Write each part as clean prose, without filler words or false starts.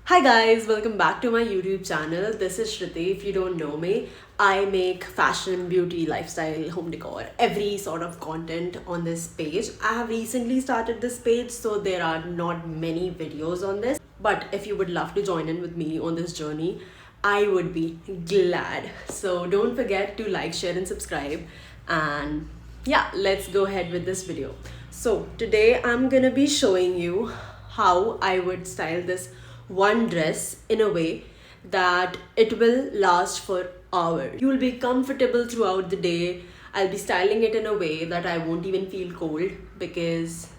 Hi guys, welcome back to my YouTube channel. This is Shruti. If you don't know me, I make fashion, beauty, lifestyle, home decor, every sort of content on this page. I have recently started this page, so there are not many videos on this. But if you would love to join in with me on this journey, I would be glad. So don't forget to like, share, and subscribe. And yeah, let's go ahead with this video. So today I'm gonna be showing you how I would style this one dress in a way that it will last for hours. You will be comfortable throughout the day. I'll be styling it in a way that I won't even feel cold because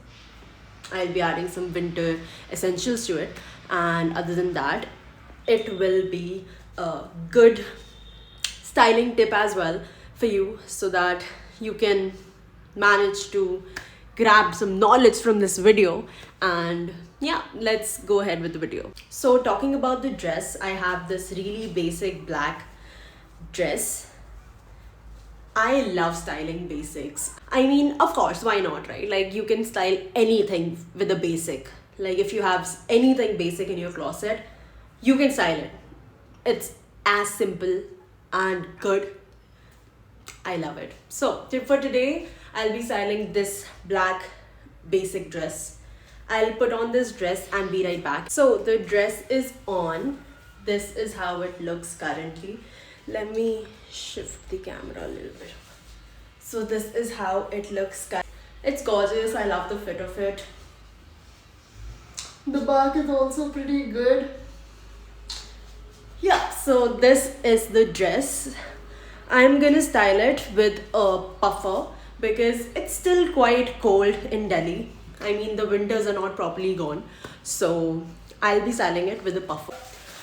I'll be adding some winter essentials to it. And other than that, it will be a good styling tip as well for you so that you can manage to grab some knowledge from this video. And yeah, let's go ahead with the video. So talking about the dress, I have this really basic black dress. I love styling basics. I mean, of course, why not, right? Like, you can style anything with a basic. Like, if you have anything basic in your closet, you can style it. It's as simple and good. I love it. So, tip for today, I'll be styling this black basic dress. I'll put on this dress and be right back. So, the dress is on. This is how it looks currently. Let me shift the camera a little bit. So, this is how it looks. It's gorgeous. I love the fit of it. The back is also pretty good. Yeah, so this is the dress. I'm gonna style it with a puffer because it's still quite cold in Delhi. I mean, the winters are not properly gone, so I'll be styling it with a puffer.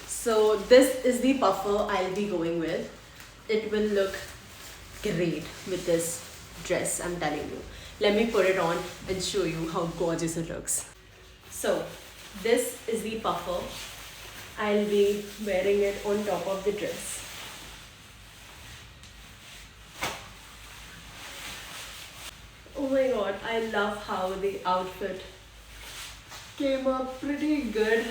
So this is the puffer I'll be going with. It will look great with this dress, I'm telling you. Let me put it on and show you how gorgeous it looks. So this is the puffer. I'll be wearing it on top of the dress. Oh my god, I love how the outfit came up pretty good.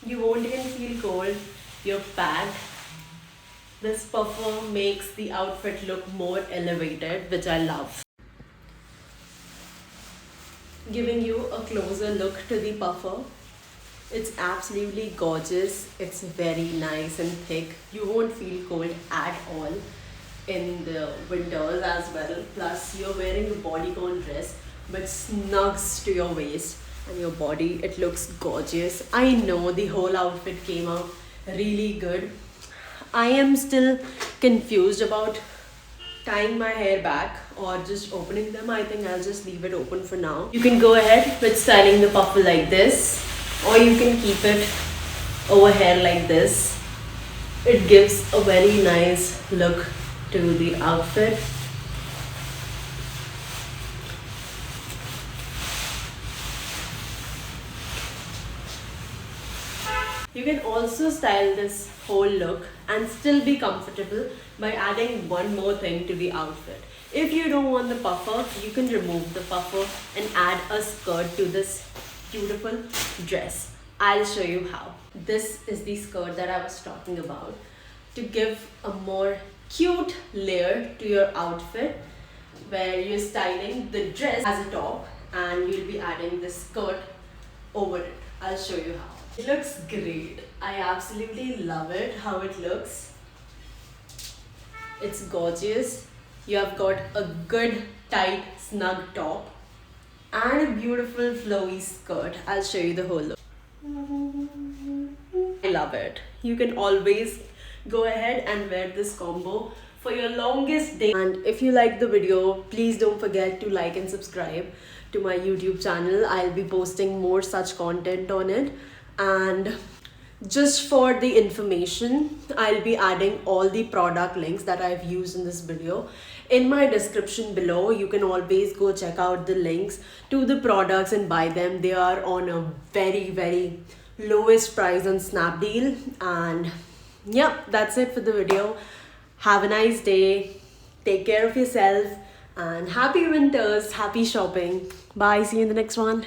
You won't even feel cold, you're packed. This puffer makes the outfit look more elevated, which I love. Giving you a closer look to the puffer. It's absolutely gorgeous. It's very nice and thick. You won't feel cold at all in the winters as well. Plus, you're wearing a bodycon dress which snugs to your waist and your body. It looks gorgeous. I know the whole outfit came out really good. I am still confused about tying my hair back or just opening them. I think I'll just leave it open for now. You can go ahead with styling the puffer like this, or you can keep it over here like this. It gives a very nice look to the outfit. You can also style this whole look and still be comfortable by adding one more thing to the outfit. If you don't want the puffer, you can remove the puffer and add a skirt to this beautiful dress. I'll show you how. This is the skirt that I was talking about to give a more cute layer to your outfit where you're styling the dress as a top and you'll be adding this skirt over it. I'll show you how. It looks great. I absolutely love it, how it looks. It's gorgeous. You have got a good tight snug top and a beautiful flowy skirt. I'll show you the whole look. I love it. You can always go ahead and wear this combo for your longest day. And if you like the video, please don't forget to like and subscribe to my YouTube channel. I'll be posting more such content on it. And just for the information, I'll be adding all the product links that I've used in this video in my description below. You can always go check out the links to the products and buy them. They are on a very lowest price on Snapdeal. And yeah, that's it for the video. Have a nice day. Take care of yourself And happy winters, happy shopping. Bye, see you in the next one.